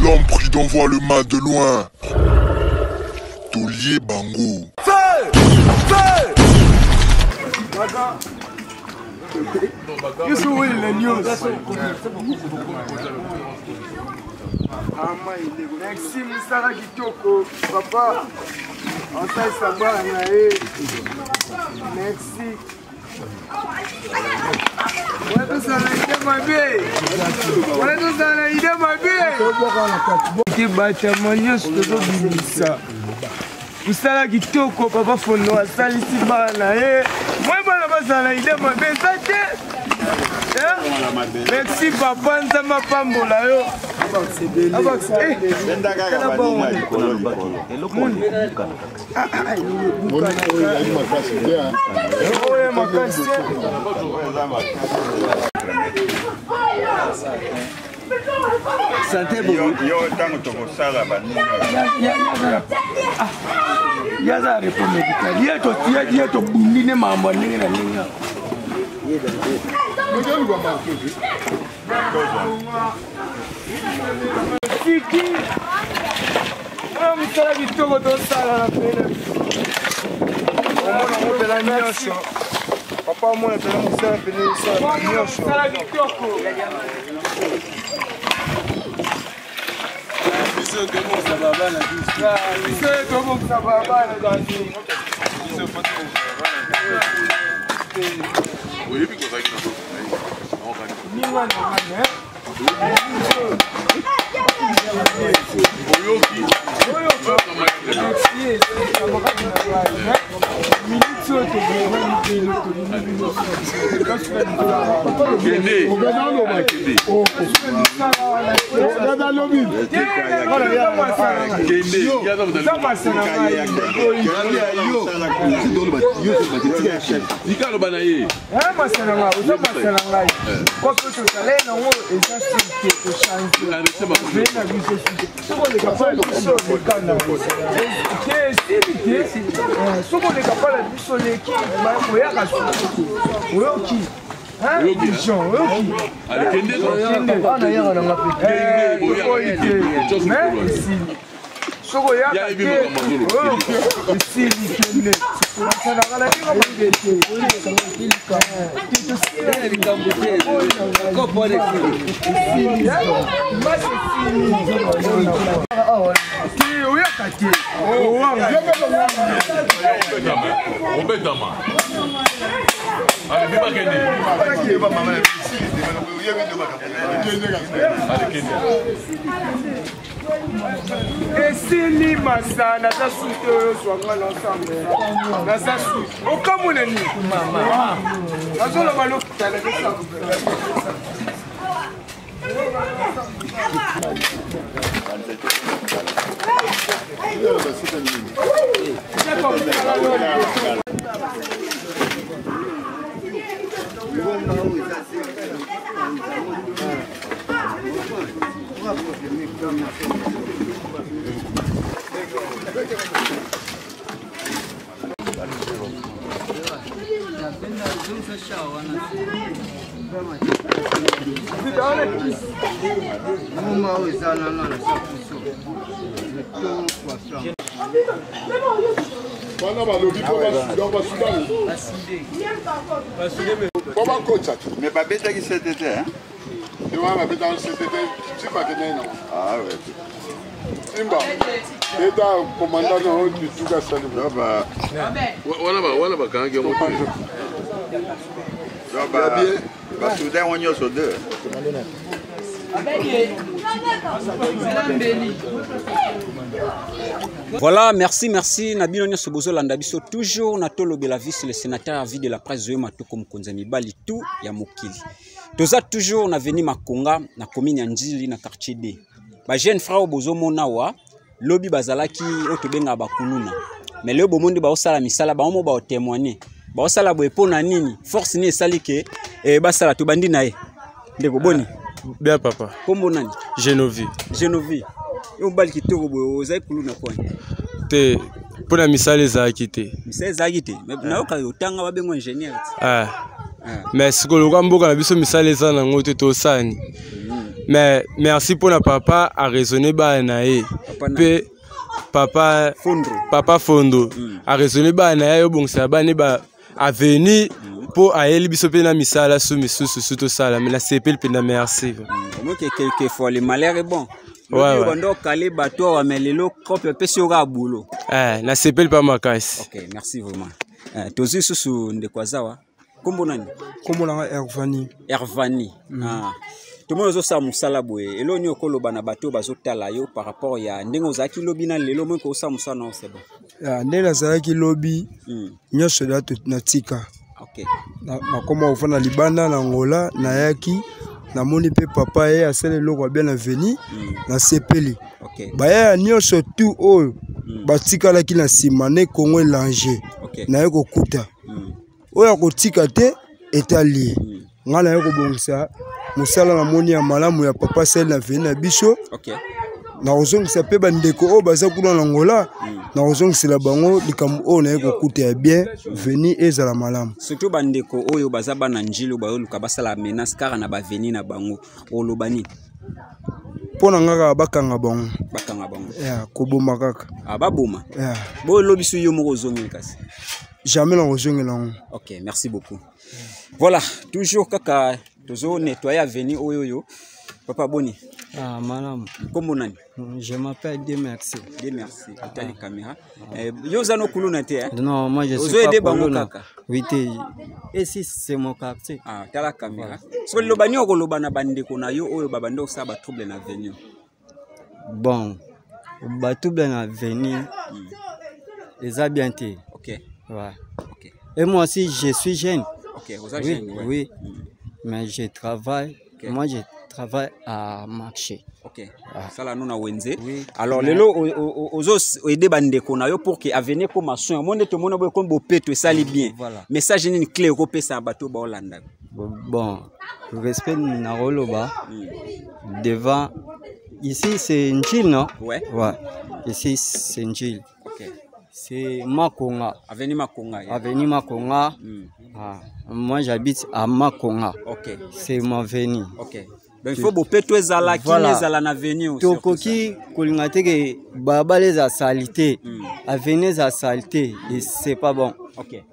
L'homme prudent voit le mal de loin. Tolier Bango. Merci Moussara Kitoko, papa. On s'est sabré. Merci. On est tous à l'idée, ma belle. On est tous à l'idée, ma belle. Qui bâtiment, je te dis ça. Moussara Kitoko, papa Fono, à Salisi Bana. Moi, je suis à l'idée, ma belle. Merci papa, nous sommes pas là. Kiki, vamos estar aqui todo do sala na pena. Vamos pela nhocho. Papai, mãe, pela música pela sala nhocho. Sala aqui toco. Isso que vamos trabalhar na vista. Isso que vamos trabalhar na vista. Isso pode Oui, puis qu'on va y Esili masana za suite oyo swanga l'ensemble. Na sa suite. Okamuna ni mama. Azolo balokita na kesa. Mais pas bête qui c'était hein? Ah ouais. Simba, eta commandant du Tuga Salut. Voilà, quand il y a mon soudain, on y a sur deux. Voilà, merci Nabino Nyoso Bozo Landabiso toujours Natolo Belavis le sénateur à vie de la presse Zoé Matoko Mkonzami Bali tout ya mokili. Toza toujours na veni Makonga na commune Njili na quartier D. Ba jeune frère Bozo Monawa lobi bazalaki otobenga bakuluna. Mais le bomondi ba osala misala ba omo ba témoigner. Ba osala bo epona nini? Force ni esalike basala to bandi na ye. Ndeko boni. Bien papa. Kombo nani? Genovi. Yo bali kitoko bo ozai kuluna kwa. Te pona misala ezaki te. Misala ezaki te. Mais na oka otanga ba bengo ingénieur. Mais sikolo kwa mboka na biso misala eza na ngote to sani. Mais merci pour na papa a raisonné ba na ye. Pe papa Fondo a raisonné ba na ye bon ça ba ne ba a venu pour aller biso pe na misala sous misusu tout ça là mais la CP pe na merci. Moi quelques fois le malheur est bon. Ouais. Bando calé bateau à melelo copie pe sur ga boulot. Na CP pas makasi. OK, merci vraiment. Tozi susu ndekwazawa. Kombo nani? Kombo na Ervani. Ervani. Ah. Tout le monde a musala boye. Elo ni okoloba na bateau bazotala yo par rapport ya ndengo zaki lobi na lelo mo ko sa musala non c'est bon. Ya ndela zaki lobi. Nyosho da na tika. OK. Na koma ofana libanda na Angola na yaki na moni pe papa ye asele loko bien na veni na sepeli. OK. Ba ya nyosho tu oyo batika la ki na simane Congo langer. OK. Na yeko kuta. Oya kotika te etali. Ngala yeko bongisa musala na moni ya malamu ya papa sel na veni na biso. OK. Na ozongisa pe bandeko o baza kuna na Angola na ozongisela bango likambo o na yeko kuta ya bien veni ezala malamu. Surtout bandeko oyo baza bana njilo ba luka basala menace car na ba veni na bango olobani. Pona ngaka bakanga bango. Bakanga bango. Ya koboma kaka. Ah baboma. Ya. Bo lobisu yo moko zongi kasi. Jamais la ozongela. OK, merci beaucoup. Voilà, toujours kaka tozo nettoyer avenir oyoyo. Papa Boni. Ah, madame. Comment nani? Je m'appelle Dieu merci. Dieu merci. T'as les caméras. Yo zano kuluna te hein? Non, moi je suis pas kuluna. Oui, et si c'est mon quartier. Ah, t'as la caméra. So le bani o koloba na bande ko na yo oyo babando sa ba trouble na venir. Bon. Ba trouble na venir. Les a bien été. OK. Ouais. OK. Et moi aussi je suis jeune. OK, vous êtes jeune, ouais. Oui. Mais je travaille. Okay. Moi je travaille à marché. OK. Ça là nous na wenze. Oui. Alors lelo ozo aider bande ko na yo pour que avenir comme soin. Monde te mona boy comme bo peto sali bien. Voilà. Message ni clé ko pesa bateau ba Hollande. Bon, respect na roloba. Devant ici c'est Njil non? Ouais. Ouais. Ici c'est Njil. OK. C'est Makonga. Avenue Makonga. Avenue Makonga. Ah, moi j'habite à Makonga. OK. C'est ma venue. OK. Donc il faut boper tous les ala qui les ala na venue. Tokoki kolingate ke baba les a salité. Avenue za salité et c'est pas bon. OK.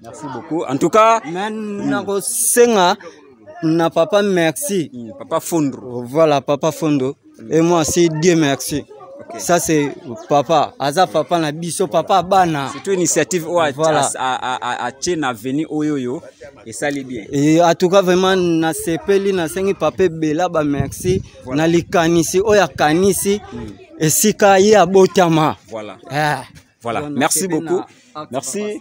Merci beaucoup. En tout cas, maintenant senga na papa merci. Papa Fondo. Voilà papa Fondo et moi c'est Dieu merci. Okay. Ça c'est papa, aza papa na biso papa bana. C'est une initiative où voilà. à Tchena venu oyoyo et ça l'est bien. Et en tout cas vraiment na sepeli na sengi papa bela ba merci voilà. Na likanisi oya kanisi et sika ya botama. Voilà. Voilà. Donc, merci beaucoup. Merci.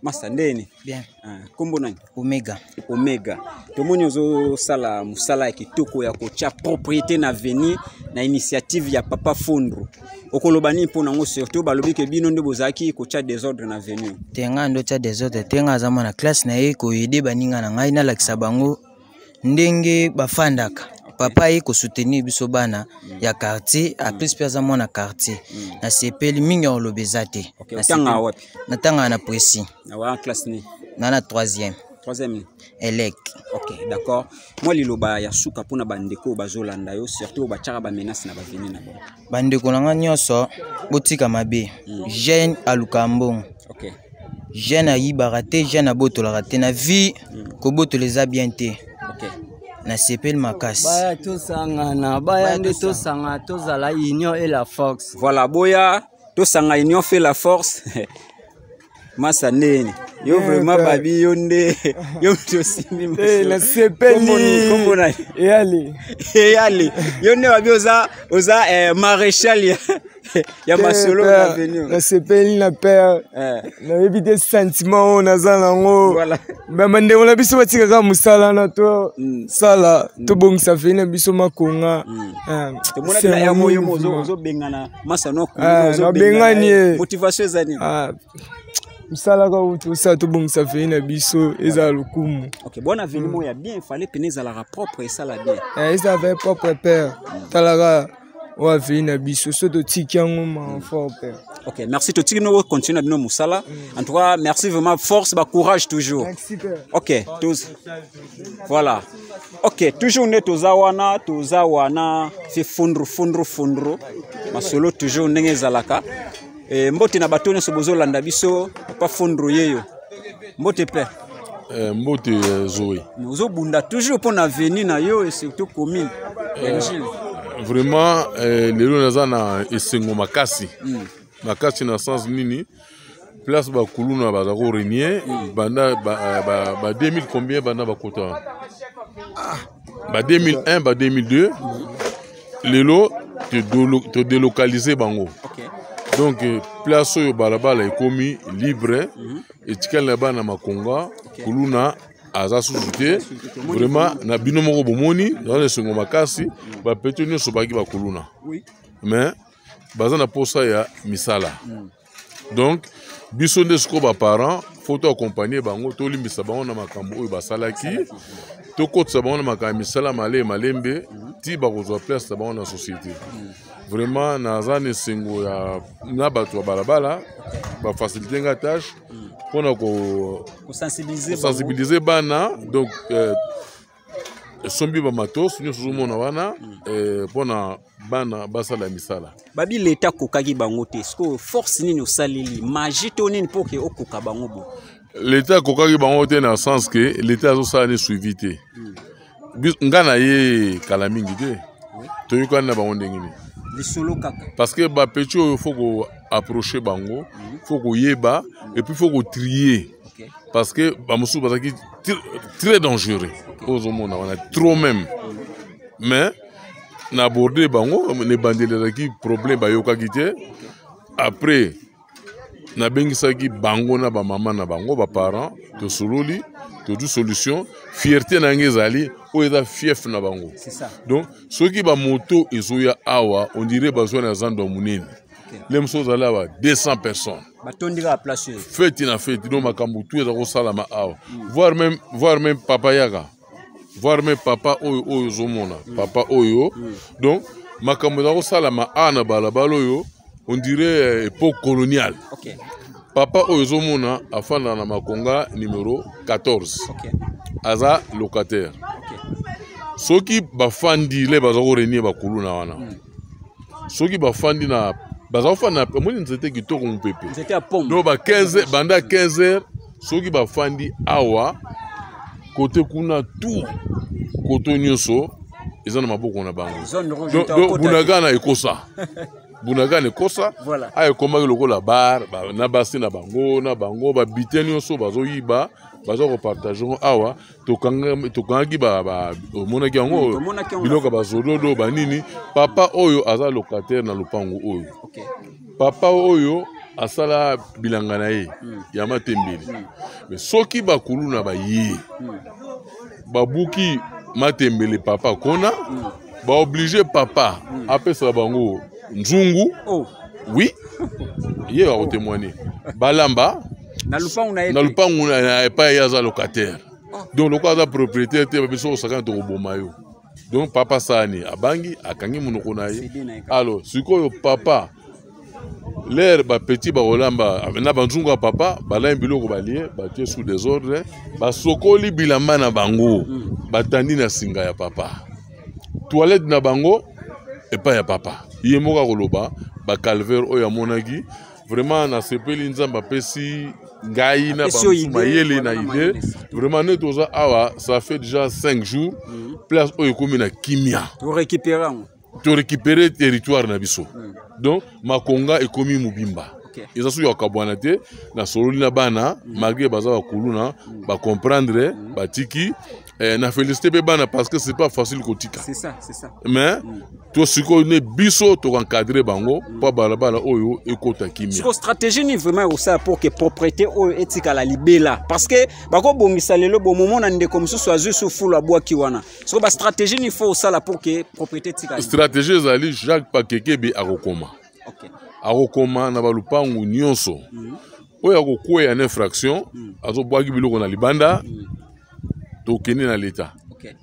Masandeni. Bien. Kombo nani? Omega. Omega. Tomonyo zo sala musala ya kitoko ya kocha propriété na veni na initiative ya papa Fondo. Okolobani mpona ngo surtout balobi ke bino ndo bozaki kocha désordre na veni. Tenga ndo cha désordre tenga zama na classe na ye ko yede baninga na ngai na lakisa bango ndenge bafandaka. Papa yi ko soutenir biso bana ya quartier a plus pesa mona quartier na sepeli mingi olobeza te na tanga wapi na tanga na précis na wa classe ni na 3e elec. OK, d'accord. Moi liloba ya suka pona bandeko bazolanda yo surtout ba tchaka ba menace na ba veni na bo bandeko nanga nyoso botika mabe jeune alukambong. OK. Jeune ayi barate jeune abotola raté na vie ko botoleza bien te. OK. Na sepel makasi. Baya to sangana, baya nde to sanga to zala union et la force. Voilà, boya to sanga union fait la force. Masa nene. Yo vraiment babi yonde. Yo to simi. La sepeli. Kombo na. Yali. Yali. Yonde babi oza maréchal ya masolo na venu. La sepeli na père. Na éviter sentiment on azalango. Voilà. Bamande on a biso batika ka musala na to sala to bongisa vena biso makonga. To mona bila ya moyo mozo bengana masano ku. Na bengani motivation zani. Musala ka utu sa to bongisa vena biso eza lukumu. OK, bon avenir ya bien, fallait peneza la propre et ça la bien. Ils avaient propre père. Talaga wa vena biso so to tikiango ma fort père. OK, merci to tikino continue bino musala. En tout cas, merci vraiment, force, courage toujours. Merci père. OK, tous. Voilà. Ok, toujours ne toza wana fi fundru masolo toujours ndenge ezalaka mbote na bato nyonso bozolanda biso papa fundru yeyo mbote pe mbote Zoé ozobunda toujours pour na venir na yo et surtout commune vraiment lelo naza na esengo makasi makasi na sens nini place ba kuluna baza ko renier banda ba 2000 combien banda ba kota ba 2001 ba 2002 lelo te délocaliser bango donc place oyo balabala ekomi libre etikala na bana makonga kuluna aza susu vraiment na bino moko bomoni dans esengo makasi ba peto nyonso baki ba kuluna mais baza na posa ya misala donc biso nde siko ba parents faut accompagner bango to limbisa bango na makambo oyo basalaki to kotsa bango na makambo misala malembe ti ba kozwa place bango na société vraiment naza na esengo ya na bato ya balabala ba faciliter nga tâche pona ko sensibiliser bana donc sombi ba matos nyonso zomona wana pona bana basala misala babi leta kokaki bango te sko force nini osaleli magie to nini pour que okoka bango bo leta kokaki bango te na sens que leta azosala ne suivi te nga na ye kala mingi te toyokani na bango ndenge nini lisolo kaka parce que bapeti oyo faut ko approcher bango faut koyeba et puis faut ko trier parce que bamosusu bazalaki très dangereux ozomona wana trop même mais na abordé bango ne bandelelaki problème bayokaki te après na bengisaki bango na ba mama na bango ba parents to sololi to du solution fierté na ngezali o eza fief na bango c'est ça donc ceux qui ba moto ezoya awa on dirait besoin na zando munene les mso zala ba 200 personnes batondira place fête na fête donc makambo tout eza ko salama awa voir même papa yaga voir même papa oyo zomona papa oyo donc makambo eza ko salama ana balabala oyo on dirait époque coloniale papa oyo zomona afanda na makonga numéro 14 aza locataire soki bafandi le baza ko renier bakuluna wana soki bafandi na baza ofanda moni nzete kitoko mpepe nzete ya pombe no ba 15 banda 15h soki bafandi awa côté kuna tout koto nyonso eza na maboko na bango donc bunagana ekosa bunagana ekosa ay komaki lokola bar na basi na bango ba bite nyonso bazoyiba bazo ko partager awa tokangaki ba monaki yango biloko bazododo banini papa oyo aza locataire na lopango oyo papa oyo asala bilanga na ye ya matembele mais soki bakuluna baye babuki matembele papa kona ba obligé papa apesa bango nzungu oui ye va témoigner balamba na lupangu na pas yaza locataire donc le cas propriétaire te biso osaka to boma yo donc papa sani abangi akangi munoko na ye alors sikoyo papa l'air ba petit ba olamba na banzungu papa bala biloko balie batie sous désordre ba sokoli bilamba na bango batandi na singa ya papa toilette na bango et pas ya papa ye moka koloba ba calvaire oyo monaki vraiment na sepeli nzamba pesi ngai na ba yele na idée vraiment ne toza awa ça fait déjà 5 jours place oyo komi na kimia to récupérer territoire na biso donc makonga ekomi mubimba eza su yakabwana te na sololi na bana malgré baza bakuluna ba comprendre batiki na félicité be bana parce que c'est pas facile kotika c'est ça mais to siko ne biso to encadrer bango pa balabala oyo ekota kimia siko stratégie ni vraiment ça pour que propriété oyo etika la libela parce que bako bongisa lelo bo moment na ndeko mususu azu su fulu abwaki wana siko ba stratégie ni faut ça là pour que propriété tika stratégie ezali Jacques Pakekebe akokoma akokoma na balupangu nyonso oyo akokweya na infraction azobwaki biloko na libanda tokende na leta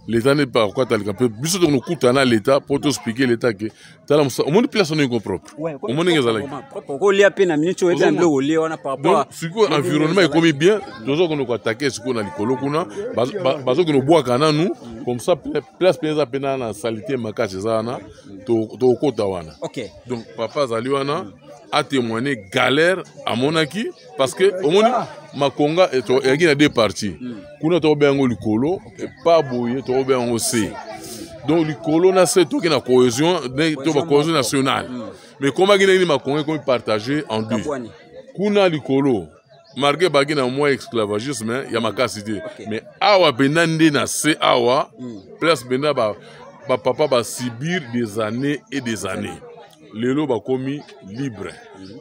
L'État n'est pas quoi t'as le cap. Biso donc nous coûte à l'État pour t'expliquer l'État que t'as au moins place on est propre. Au moins les alaki. Propre. Au lieu à peine à minute au bien bleu au lieu on a par rapport. Donc ce que environnement est comme bien, toujours qu'on nous attaquer ce qu'on a l'écolo kuna, bazo que nous bois kana nous comme ça place penza pena na salité makache zana to kota wana. OK. Donc papa Zaliwana a témoigné galère à Monaki parce que au moins Makonga il y a deux parties. Kuna to bengo likolo et pas boye to bengo C. Donc likolo na c'est tout qui na cohésion cohésion nationale. Mais comment il y Makonga comme partagé en deux. Kuna likolo marqué bagina moins esclavagisme il y a makasité. Mais awa benande na C awa place benda ba papa ba subir des années et des années. Les lots ba commis libre.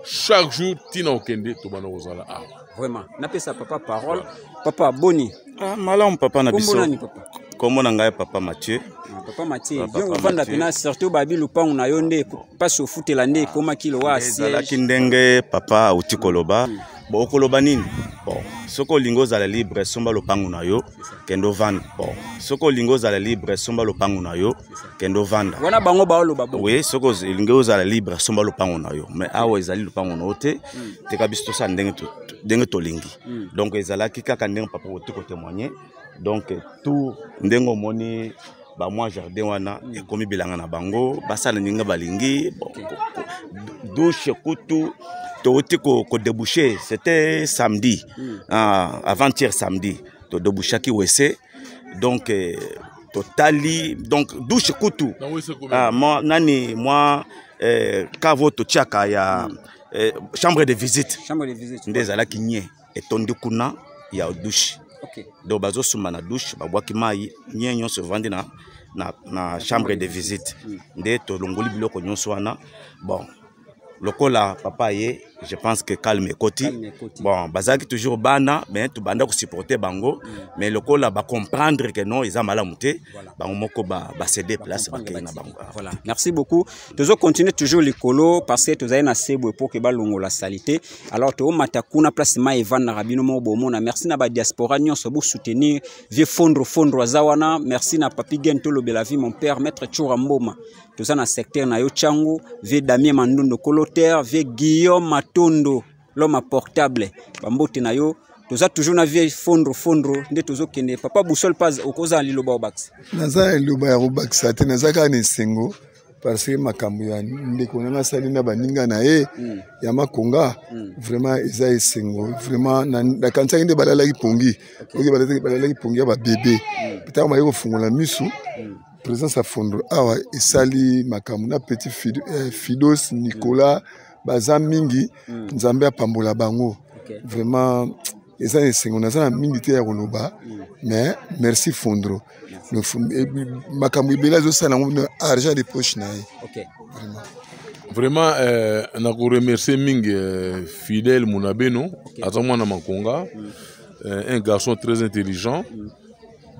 Chaque jour tina okende to bana ozala awa. Vraiment. N'appelle ça papa parole. Papa Boni. Ah, malam papa na biso. Comment papa? Comment nanga papa Mathieu? Papa Mathieu. Bien on vanda pena surtout babi lupangu na yonde pas au foot lande koma kilo wa siège. La kindenge papa uti koloba. Bon okoloba nini? Bon, soko lingo za la libre somba lupangu na yo kendo vanda. Bon, soko lingo za la libre somba lupangu na yo kendo vanda. Wana bango ba oloba bon. Oui, soko lingo za la libre somba lupangu na yo. Mais awa ezali lupangu na ote te kabisto sa ndenge to lingi. Donc ezalaki kaka ndenge papa uti ko témoigner. Donc tout ndengo moni ba moi jardin wana e komi bilanga na bango basala ninga balingi bon douche kutu to oti ko déboucher c'était samedi avant-hier samedi to débouchaki wese donc totali donc douche kutu moi nani moi kavo to tiaka ya chambre de visite ndezala kinye etondi kuna ya douche. Donc bazo suma na douche babwaki mai nyenyo se vandi na chambre de visite nde to longoli biloko nyonso wana bon lokola papa ye je pense que calme koti bon bazaki toujours bana mais to banda ko supporter bango mais lokola ba comprendre que non ils a malamuté bango moko ba céder place ba na bango. Voilà, merci beaucoup. Toujours continuer toujours likolo parce que toza na sebo pour que ba longo la salité. Alors to matakuna place ma Evan na rabino mo bomona. Merci na ba diaspora nyonso bo soutenir vieux fondro zawana. Merci na papi Gento Lobelavi mon père maître Churamboma. Toza na secteur na yo changu vieux Damien Mandondo Coloteur vieux Guillaume Matondo l'homme portable bambote na yo toza toujours na vieux fondro nde tozo kende papa Boussole pas okoza liloba obax naza liloba ya obax ate naza ka ne sengo parce que makambo ya ndeko na sali na baninga na ye ya makonga vraiment eza esengo vraiment na kanisa nde balala ki pongi oki balala ki pongi ya ba bébé peut-être ma yo fungola misu présence à fondre awa esali makambo na petit Fidos Nicolas baza mingi nzambe apambola bango vraiment eza esengo naza na mingi te ya koloba mais merci fondro makambo ebele azosala yango argent de poche na ye vraiment na ko remercier mingi Fidèle Munabeno aza mwana makonga un garçon très intelligent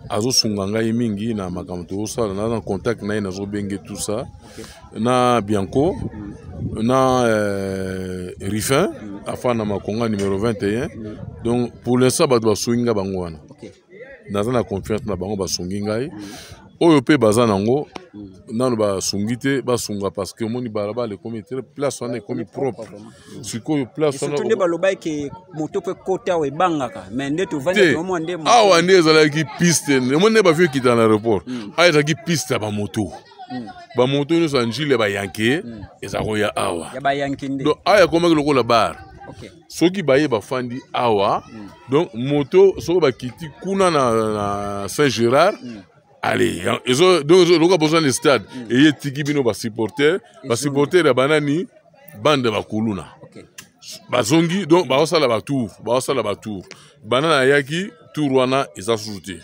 azo sunganga mingi na makamto osala na contact na ina zo benge tout ça na Bianco na Rifin afana makonga numéro 21 donc pour l'instant ba sunga bango wana naza na confiance na bango ba sunginga oyo pe baza nango nano ba sungite ba sunga parce que moni baraba le comité place wana comme propre siko place wana tunde baloba ke moto pe kota we bangaka mais nde to vandi to mo nde awa ndezala ki piste moni ba vieux qui dans l'aéroport aya ki piste ba moto ba moto no sanjile ba yanke ezako ya awa ya ba yanke nde donc aya koma ke lokola bar soki baye bafandi awa donc moto soko bakiti kuna na Saint-Gérard. Allez, donc le gars besoin de stade et il tiki bino ba supporter ya banani bande ba kuluna. Bazongi donc ba osala ba tour banana yaki tour wana eza souté.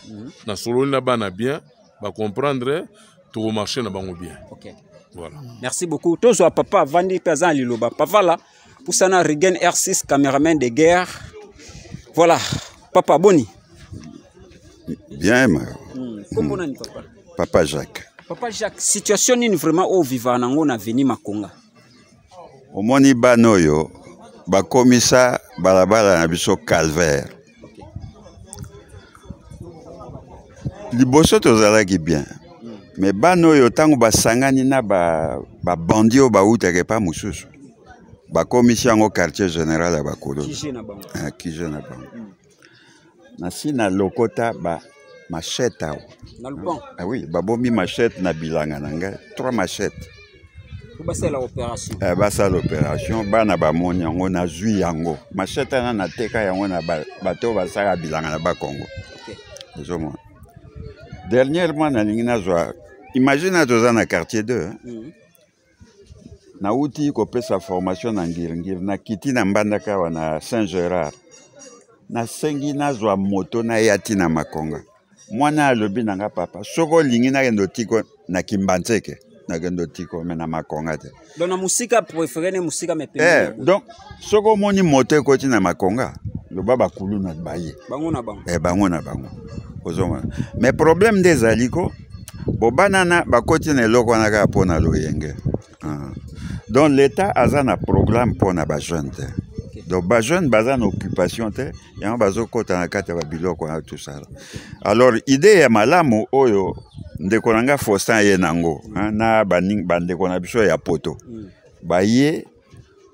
Na solo na bana bien ba comprendre to marcher na bango bien. OK. Voilà. Merci beaucoup. Tozo papa Vandi Pazan Liloba. Papa là pour sana Regen R6 caméraman de guerre. Voilà, papa Boni. Bien, Comment on papa? Papa Jacques. Papa Jacques, situation ni vraiment au vivant nango na veni Makonga. Omoni banoyo bakomisa balabala na biso calvaire. liboso tozalaki bien mais bana oyo ntango basangani na babandi oyo bautaka epa mosusu bakomisi yango quartier général ya bakolo kije na bango nasi na lokota machette awa oui babombi machette na bilanga na ngai 3 machettes basala opération bana bamoni yango nazwi yango machette wana nateka yango na bato basala bilanga na bakongo ozomona dernièrement nalingi nazwa imagine toza na quartier 2 nauti kopesa formation na ngiri nakiti na mbandaka awa na Saint-Gérard nasengi nazwa moto na yati na makonga mwana alobi nanga papa soko olingi nakende otiko na Kimbanzeke nakende otiko me na makonga te donc na musika préféré ne musika mepembe donc soko omoni moto ekoti na makonga loba bakulu na baye bango na bango bango na bango ozomona mais problème nde ezali ko bobanana bakoti na eloko wana kaka mpo na loyenge donc l'état aza na programme mpo na bajeune te donc bajeune baza na occupation te yango bazokota na kati ya babiloko wana tosala alors idée ya malamu oyo ndeko na nga Faustin ye nango na bandeko na biso ya poto baye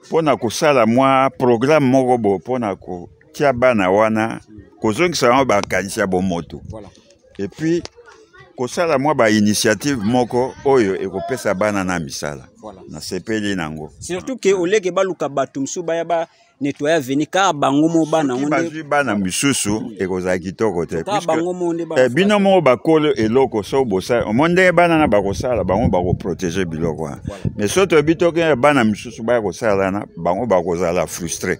mpo na kosala mwa programme moko bo mpo na kotia bana wana kozongisa yango bakanisi ya bomoto et puis kosala mwa bainitiative moko oyo ekopesa bana na misala na sepeli nango surtout ke oleke baluka bato msu baya ba nettoyer venir ka bango mo bana ngonde bazwi bana misusu ekozala kitoko te bino moko bakolo eloko so bosa omonde bana na bakosala bango bakoprotéger biloko wana mais soto bitoke bana misusu baya kosala na bango bakozala frustré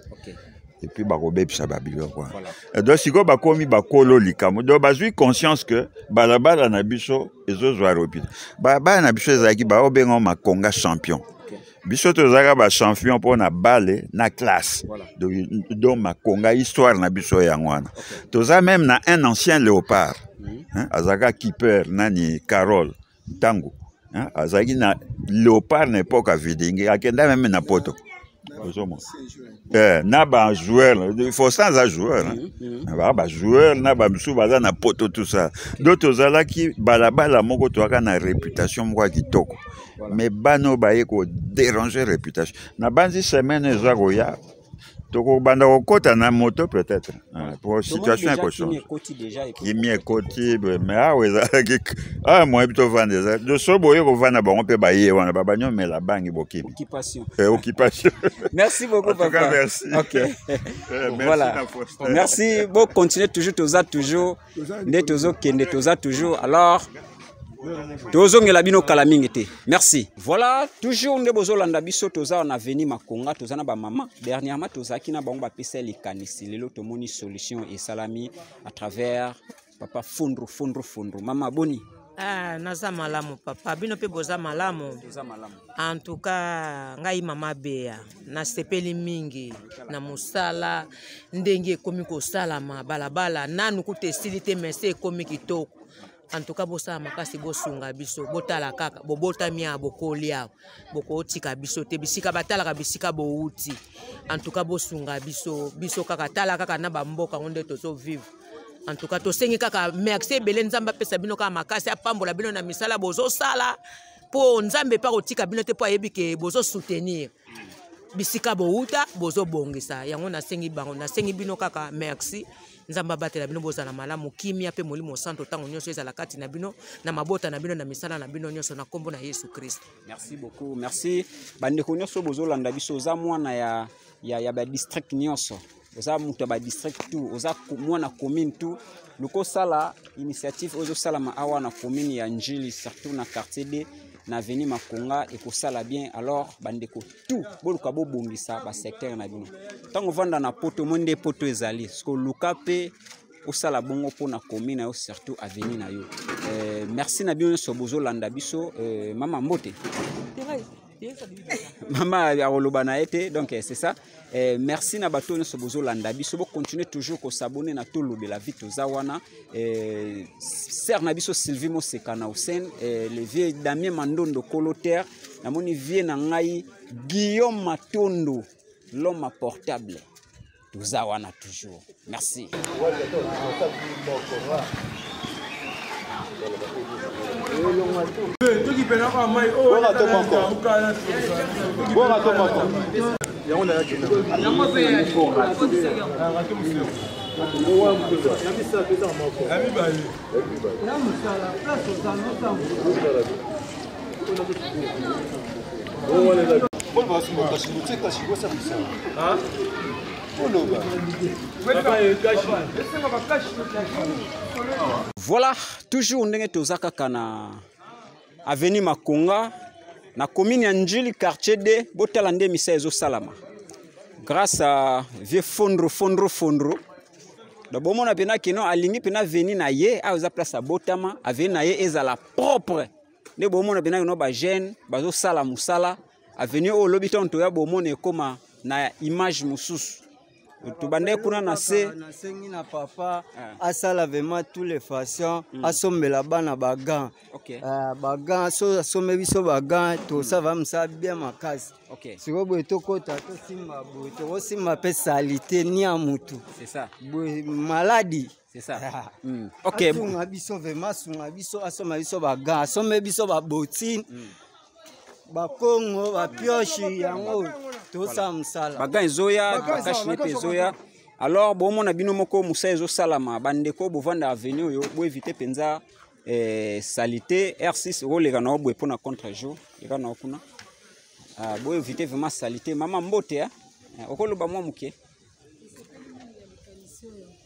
et puis bakobebisa babiloko wana donc sikoyo bakomi bakolo likambo donc bazwi conscience que balabala na biso ezozwa repite bana na biso ezalaki baobenga makonga champion biso tozalaka bachampion mpo na bale na classe donc makonga histoire na biso yango wana toza même na un ancien léopard azalaka keeper nani Carole Tango azalaki na léopard na époque avidingi akenda même na poto na bajoueur Faustin aza joueur bajoueur na bamisu baza na poto tout ça donc tozalaki balabala moko toaka na réputation moko ya kitoko mais bano baye kodéranger réputation na banzi semaine eza koya tokobanda kokota na moto peut-être pour situation ekochange kimi ekoti mais awa ezalaki moyebi tovanda eza de so boye kovanda bango mpe baye wana babanyomela bangi bokimi occupation merci beaucoup papa merci voilà merci bon continuer toujours toza toujours nde tozokende toza toujours alors tozongela bino kala mingi te merci voilà toujours nde bozolanda biso toza na veni makonga toza na ba mama dernièrement tozaki na bango bapesa likanisi lelo tomoni solution esalami à travers papa Fondro mama boni naza malamu papa bino pe boza malamu en tout cas ngai mama Bea na sepeli mingi na musala ndenge ekomi kosalama balabala nanu kutesili te mese ekomi kitoko en tout cas bosa makasi bosunga biso botala kaka bobotami ya bokoli awo bokotika biso te bisika batalaka bisika bouti en tout cas bosunga biso kaka tala kaka na bamboka ngonde tozo vivre en tout cas tosengi kaka merci ebele nzambe apesa bino kaka makasi apambola bino na misala bozosala po nzambe pa kotika bino te po ayebi ke bozo soutenir bisika bouta bozobongisa yango nasengi bino kaka merci nzamba batela bino bozala malamu kimia pe molimo santo tango nyonso ezala kati na bino na mabota na bino na misala na bino nyonso na kombo na Yesu Christ. Merci beaucoup. Merci bandeko nyonso bozolanda biso za mwana ya ba district nyonso oza mutu ba district tu oza mwana commune tu loko sala initiative ozo sala ma awa na commune ya Njili surtout na quartier D na veni makonga ekosala bien alors bandeko tout boluka bobongisa ba secteur na bino tango vanda na poto monde poto ezali sko luka pe osala bongo pona commune yo surtout avenir na yo merci na bino so bozolanda biso mama Mbote Mama Aroloba na été donc c'est ça. Merci na bato nyonso bozolanda biso bo continuer toujours ko s'abonner na Tolobela vie tozawana ser na biso Sylvie Moseka na Osen le vieux Damien Mandondo Colotaire na moni vie na ngai Guillaume Matondo l'homme portable tozawana toujours. Merci. Voilà, toujours ndenge tozaka kana avenue Makonga na commune ya Njili quartier D botala nde misa ezo salama grâce à vieux fondro da bomona pena kino alingi pena veni na ye a za place botama avenue na ye ezala propre nde bomona pena kino ba jeune bazo sala musala avenue o lobiton to ya bomona ekoma na image mususu tubande kuna na se nasengi na papa asala vraiment tous les façons asombela bana bagan bagan so asombe biso bagan to ça va msa bien makasi siko boye tokota tosimba boye tokosimba pe salité ni ya mutu c'est ça boye maladie c'est ça ok sunga biso vraiment sunga biso asomba biso bagan asombe biso babotine bakongo bapioshi yango tosa msala bagan ezoya bakashi nepe ezoya alors bomona bino moko musa ezo salama bandeko bovanda avenue oyo bo éviter penza salité R6 roleka na obwe pona contre jour eka na okuna bo éviter vraiment salité mama mbote okoloba mwa muke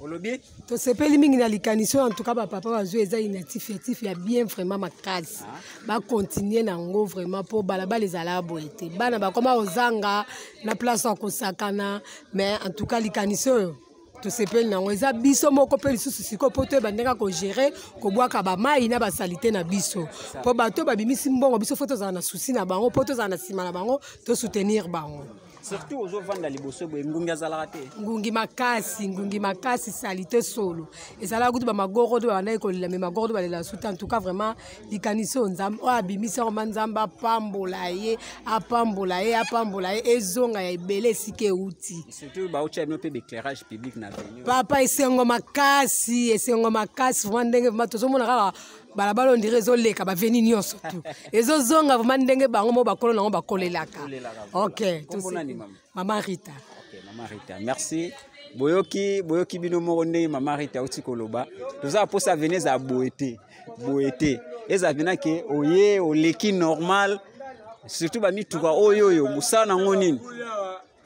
Olobi to sepeli mingi na likaniso en tout cas papa bazo eza inactif ya bien vraiment makasi ba continuer nango vraiment pour balabala ezala boete bana bakoma ozanga na place ya kosakana mais en tout cas likaniso to sepeli nango eza biso moko pe lisusu siko poto bandeka ko gérer ko bwaka ba mai na ba salité na biso po bato babimisi mbongo biso foto za na souci na bango poto za na sima na bango to soutenir bango. Surtout aux vendre liboso boye ngungi azalaka te ngungi makasi salité solo ezala kutu ba magoro to bana ekolela me magoro to balela suta en tout cas vraiment likaniso nzam o abimisa o manzamba apambola ye ezonga ya ebele sike uti surtout ba ucha no pe éclairage public na avenue papa esengo makasi vraiment ndenge vraiment tozomona kaka balabala ondire ezoleka baveni nyonso tu ezozonga vraiment ndenge bango mo bakolo nango bakolelaka ok Maman Rita. Ok, Maman Rita. Merci. Boyoki bino moko ndenge Maman Rita uti koloba. Toza posa venez à boete. Eza vena ke oye oleki normal. Surtout ba mituka oyo musana ngonini.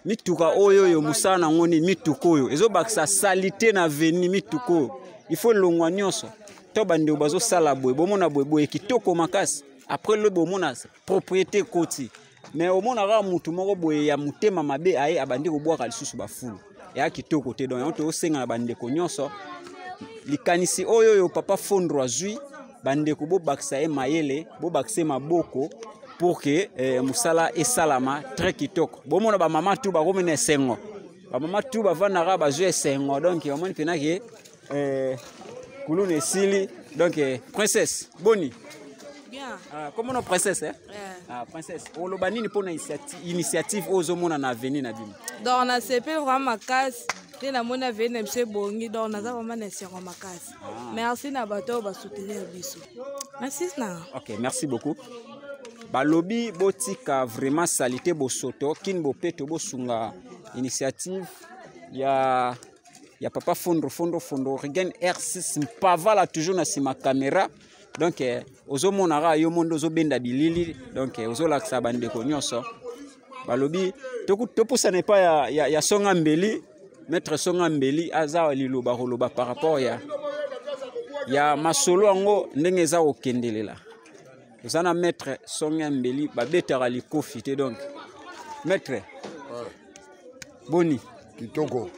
Mituka oyo musana ngonini mituko. Ezo baksa salité na veni mituko. Il faut longwa nyonso. To bande bazo sala boye. Bomona boye kitoko makasi. Après le bomona propriété koti. Mais au monde ara mutu moko boye ya mutema mabe aye abandi ko bwaka lisusu bafulu ya kitoko te donc on to senga na bande ko nyonso likanisi oyo papa fondro azui bande ko bo baksa e mayele bo bakse maboko pour que musala e salama très kitoko bo mona ba mama tu ba komene sengo ba mama tu ba vanara ba jeu sengo donc on moni pena ke kulune sili donc princesse Boni. Comment on princesse princesse olobanini pona initiative ozomona na avenue na bino donc na sepel vraiment makasi te na mona avenue monsieur bongi donc naza vraiment na sengo makasi merci na bato ba soutenir biso merci na ok merci beaucoup balobi botika vraiment salité bosoto kin bopeto bosunga initiative ya papa fondro regain R6 mpavala toujours na sima caméra donc ozomonaka yo mondo ozobenda bilili donc ozolakisa bandeko nyonso balobi topusana epa ya Songa Mbeli maître Songa Mbeli aza liloba koloba par rapport ya masolo yango ndenge eza okendelela ozana maître Songa Mbeli babetaka likofi te donc maître Boni kitoko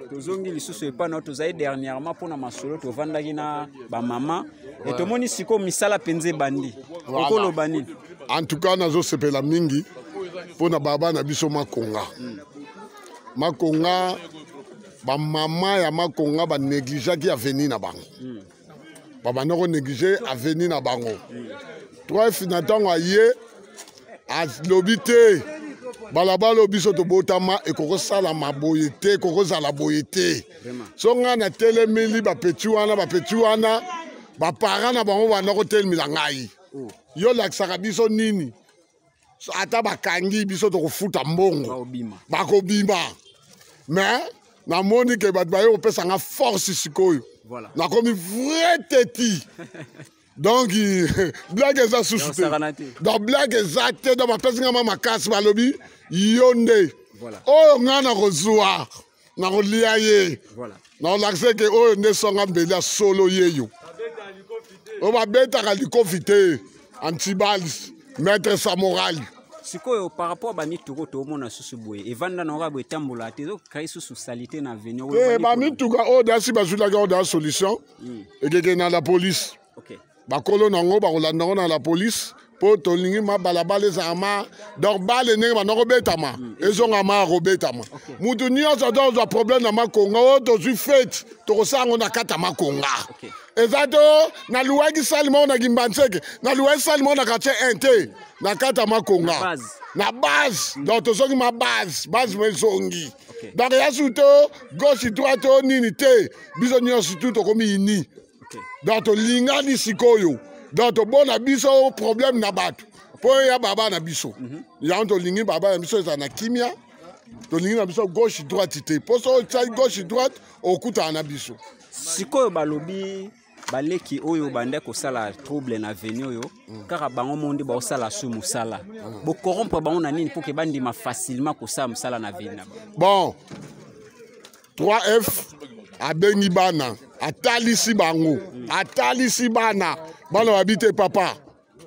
tozongi lisusu epana tozai dernièrement pona masolo tovandaki na ba mama et tomoni siko misala penze bandi okoloba nini en tout cas nazo sepela mingi pona baba na biso Makonga ba mama ya Makonga ba négligeaki avenue na bango baba nako négliger avenue na bango trois finatango aye alobite balabala biso to botama e koko sala maboyete koko sala boyete so nga na telemeli ba petit wana baparent na bango banda kotelemela ngai yo lakisaka biso nini ata bakangi biso tokofuta mbongo bakobima mais namoni ke bato baye kopesa nga force sikoyo nakomi vrai teti donc blague eza susu te donc blague eza te donc bapesi nga ma makasi balobi yo nde oyo nga nakozwa nakolia ye nakolakisa ke oyo nde songa mbeli ya solo yeyo oyo babetaka likofi te antibalis maître samorali sikoyo par rapport bamituka toomona susu boye evanda na oka boye etambola te ezokai susu salite na veni bamituka oyo dasi bazwilaki oyo da solution ekeke na la police bakolo nango bakolanda ngo na la police mpo tolingi mabalabala ezaka ma donc bale ndenge banda kobetama ezonga ma akobetama mutu nyonso to ozwa problème na makonga oyo tozwi fete tokosala ngo na kati ya makonga eza to naluwaki sali moko na kimbanseke naluwaki sali moko na quartier 1 te na kati ya makonga na base donc tozongi ma base mo ezongi donc eya su to gauche droite to nini te biso nyonso tu tokomi ini donc tolingani sikoyo donc tobona biso problème na bato mpo ya baba na biso yango tolingi baba na biso eza na kimia tolingi na biso gauche droite te mpo so otyai gauche droite okutana na biso sikoyo balobi baleki oyo bande kosala trouble na veni oyo kaka bango monde baosala su mosala bokorrompre bango na nini mpo ke bandima facilement kosala mosala na veni na bon 3F abengi bana atalisi bango atalisi bana babite papa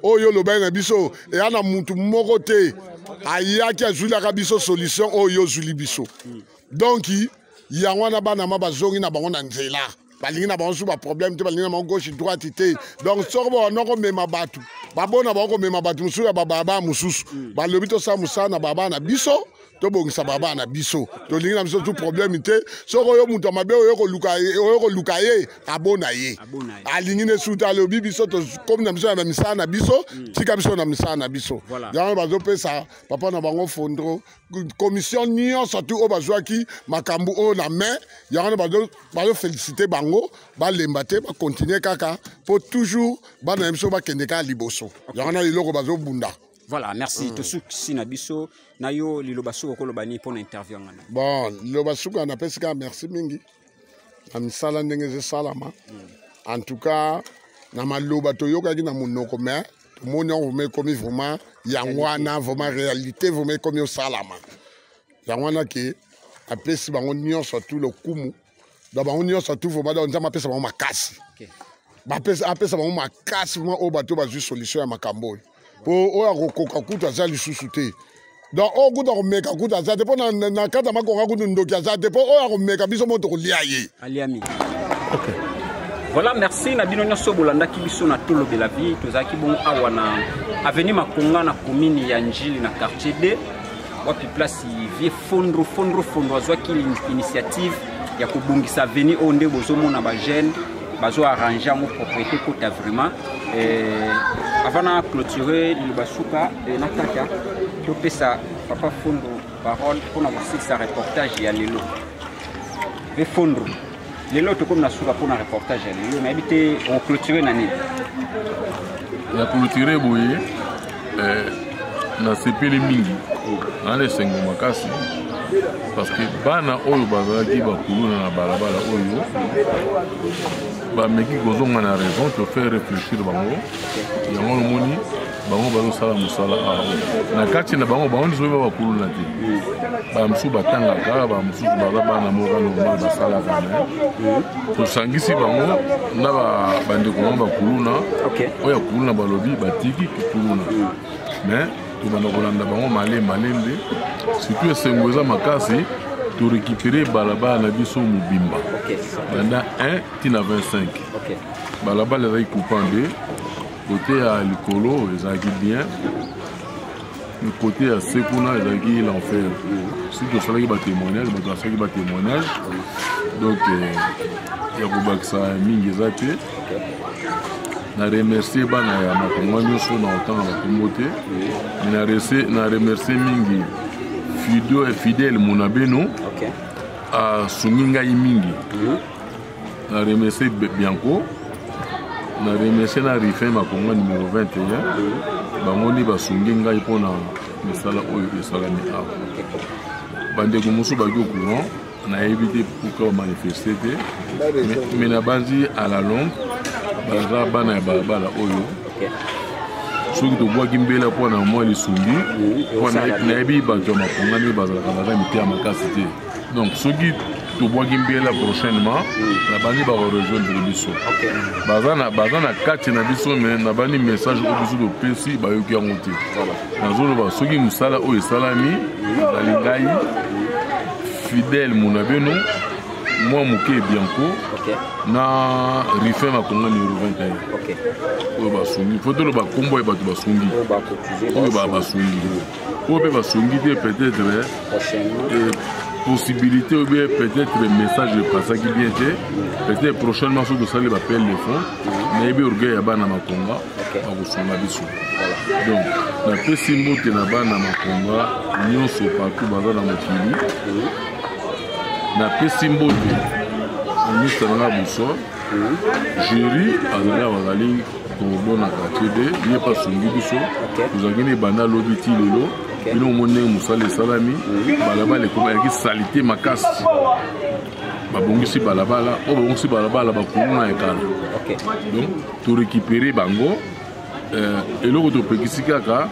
oyo lobai na biso eya na mutu moko te ayaki azwilaka biso solution oyo ozwili biso donc yango wana bana ma bazongi na bango na nzela balingi na bango su baproblème te balingi na bango gauche droite te donc soko bawana komema bato babona bango komema bato mosusu ya bababa mosusu balobi tosala mosala na baba na biso tobongisa baba na biso tolingi na biso tu problème te soko oyo mutu ya mabe oyo koluka ye abona ye alingi ne suta alobi biso tokomi na biso ya bamisala na biso tika biso na misala na biso yango bazopesa papa na bango fondro commission nyonso tu oyo bazwaki makambo oyo na main yango bazofélicité bango balemba te bakontinue kaka mpo toujours bana na biso bakende kaka liboso yango na liloko bazobunda. Voilà, merci. Tosuki na biso na yo liloba suko koloba ni pour interview ngana. Bon, liloba suko na pesika merci mingi. Na misala ndenge ze salama. En tout cas, na maloba to yoka ki na monoko mais mon nom me comme vraiment yangwana vraiment réalité vraiment comme yo salama. Yangwana ki apesi bango nyonso tout le kumu. Da bango nyonso tout vraiment da nzama pesa bango makasi. OK. Ba pesa bango makasi vraiment o bato ba ju solution ya makambo. Po oya kokoka kuta za lisusu te donc o kuta komeka kuta za te po na kata makonga kutu ndoki za te po oya komeka biso moto kolia ye aliami. OK, voilà, merci na bino nyonso bolandaki biso na tolo de la vie tozaki bon awa na avenue Makonga na commune ya Njili na quartier D wapi place vie fondro azwaki initiative ya kobungisa avenue onde bozomona ba jeune bazo arranger mon propriété kota vraiment avant de clôturer le basuka et nakaka to pesa papa Fondo parole pour avoir sa reportage ya lelo ve Fondo lelo to comme na suka pour un reportage ya lelo mais habité on clôturer nani la clôturer boye na sepeli mingi na le sengo makasi parce que bana oyo bazalaki bakuluna na balabala oyo bameki kozonga na raison to faire réfléchir bango yango omoni bango bazosala mosala awa na kati na bango nyonso oyo bakuluna te bamosusu batangaka bamosusu baza bana moka normal basalaka me tosangisi bango na bandeko bango bakuluna oyo akuluna balobi batiki kokuluna mais tobanda kolanda bango malembe surtout esengo eza makasi to récupérer balabala na biso mobimba banda 1 tina 25 balabala ezalaki coupande côté ya likolo ezalaki bien côté ya sekuna ezalaki l'enfer si tosalaki batémoignage bato basalaki batémoignage donc ya kobakisa mingi eza te na remercier bana ya makonga nyonso na otanga bakombo te na remercier mingi fidèle mona beno asungi ngai mingi na remercier Bianco na remercier na Rifin Makonga numéro 21 bangoni basungi ngai mpona misala oyo esalami awa bandeko mosusu baki au courant nayebi te pourquoi bamanifeste te mais nabandi à la longue baza bana ya balabala oyo soki tobwaki mbela mpona mwa lisungi nayebi bato ya Makonga nde bazalaka baza mitema makasi te donc soki tobwaki mbela prochainement nabandi bakorejoindre biso baza na kati na biso me nabandi message oyo biso topesi bayoki yango te nazoloba soki mosala oyo esalami ezali ngai fidèle mona beno mwa moke bianco na Rifin Makonga numéro 21 oyo basungi fo toloba kombo ya bato basungi oyo basungi oyo mpe basungi te peut-être possibilité ou bien peut-être le message passaki bien te peut-être prochainement soki tosali bapel de fond nayebi orgueil ya bana Makonga bakosunga biso donc napesi mbote na bana Makonga nyonso partout baza na mokili napesi mbote ministre nanga buso jury azali bazali kobona quartier de ye pasungi biso tozalaki na ebanda lobi ti lelo bino omoni ndenge mosala esalami balabala ekomaki salite makasi babongisi balabala oyo babongisi balabala bakuluna ekala donc torécupere bango eloko topekisi kaka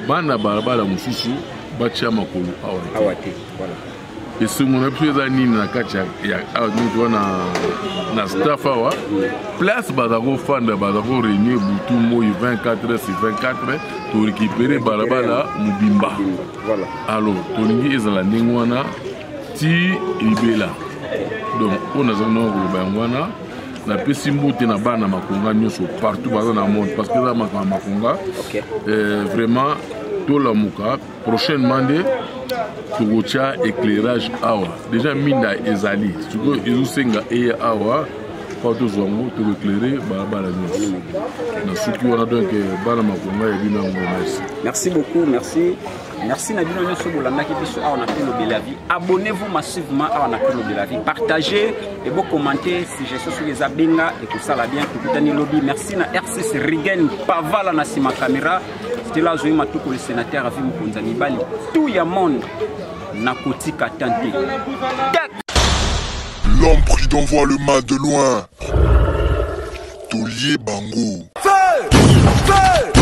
bana balabala mosusu batia makolo awa te esengo na biso eza nini na kati ya awa toa na staff awa place baza kofanda baza korenie butu moi 24 sur 24 torécupere balabala mobimba alors tolingi ezala ndenge wana ti libela donc oyo nazali nao koloba yango wana napesi mbote na bana Makonga nyonso partout baza na monde parce que eza makambo Makonga vraiment tolamuka prochainement nde tokotia éclairage awa déjà minda ezali sikoyo ezosenga eya awa mpo tozwa yango tokoéclaire balabala nyonso na soki wana donc bana Makonga yebi nango merci beaucoup merci na bino nyonso bolandaki biso awa na Tolo Belavi abonnez-vous massivement awa na Tolo Belavi partagez et beau commenter suggestion sur les abenga et tout ça la bien tukutani lobby merci na RCC Rigen Pavala na sima caméra c'était là Zoé Matuko le sénateur Avi Mukonza Mibali tout ya monde na kotika tante l'homme pris d'envoi le mal de loin Tolier Bango. Feu!